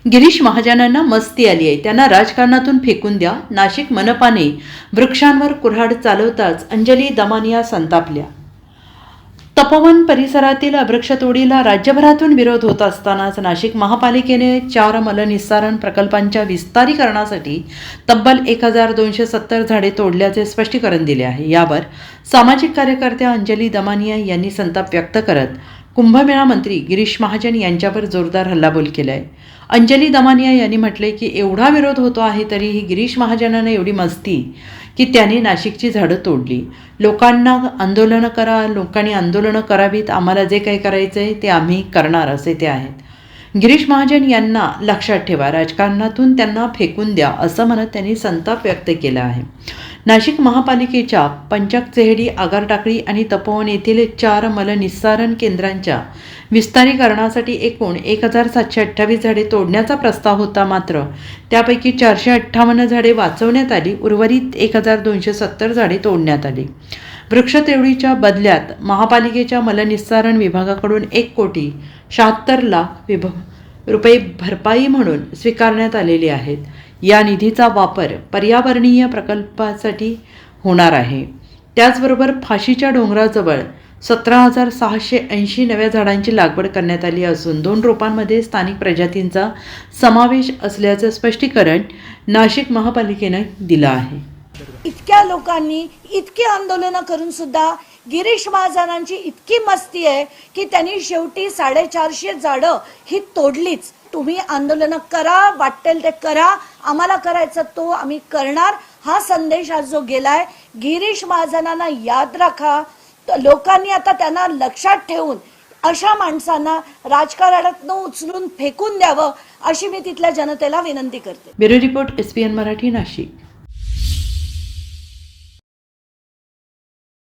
गिरीश महाजनांना मस्ती आली आहे, त्यांना राजकारणातून फेकून द्या. नाशिक मनपाने वृक्षांवर कुऱ्हाड चालवताच अंजली दमानिया संतापल्या. तपोवन परिसरातील वृक्षतोडीला राज्यभरातून विरोध होत असतानाच नाशिक महापालिकेने 4 मलनिस्सारण प्रकल्पांच्या विस्तारीकरणासाठी तब्बल 1270 झाडे तोडल्याचे स्पष्टीकरण दिले आहे. यावर सामाजिक कार्यकर्त्या अंजली दमानिया यांनी संताप व्यक्त करत कुंभमेळा मंत्री गिरीश महाजन यांच्यावर जोरदार हल्लाबोल केला आहे. अंजली दमानिया यांनी म्हटले की एवढा विरोध होतो आहे तरीही गिरीश महाजनांना एवढी मस्ती की त्यांनी नाशिकची झाडं तोडली. लोकांना आंदोलनं करा, लोकांनी आंदोलनं करावीत, आम्हाला जे काही करायचं आहे ते आम्ही करणार असे ते आहेत. गिरीश महाजन यांना लक्षात ठेवा, राजकारणातून त्यांना फेकून द्या असं म्हणत त्यांनी संताप व्यक्त केला आहे. नाशिक महापालिकेच्या पंचकचेहडी, आगारटाकळी आणि तपोवन येथील 4 मलनिस्सारण केंद्रांच्या विस्तारीकरणासाठी एकूण 1728 झाडे तोडण्याचा प्रस्ताव होता. मात्र त्यापैकी 458 झाडे वाचवण्यात आली, उर्वरित 1270 झाडे तोडण्यात आली. वृक्षतोडीच्या बदल्यात महापालिकेच्या मलनिस्सारण विभागाकडून 1,76,00,000 रुपये भरपाई म्हणून स्वीकारण्यात आलेले आहेत. या निधीचा वापर पर्यावरणीय प्रकल्पासाठी होणार आहे. त्याचबरोबर फाशीच्या डोंगराजवळ 17,680 नव्या झाडांची लागवड करण्यात आली असून 2 रोपांमध्ये स्थानिक प्रजातींचा समावेश असल्याचं स्पष्टीकरण नाशिक महापालिकेनं दिलं आहे. इतक्या लोकांनी इतकी आंदोलनं करून सुद्धा गिरीश महाजनांची इतकी मस्ती आहे की त्यांनी शेवटी 450 झाडं ही तोडलीच. तुम्ही आंदोलनं करा, वाटेल ते करा, आम्हाला करायचं तो आम्ही करणार, हा संदेश आज जो गेलाय गिरीश महाजनांना याद राखा. लोकांनी आता त्यांना लक्षात ठेवून अशा माणसांना राजकारणातून उचलून फेकून द्यावं अशी मी तिथल्या जनतेला विनंती करते. Bureau report, SPN Marathi, Nashik.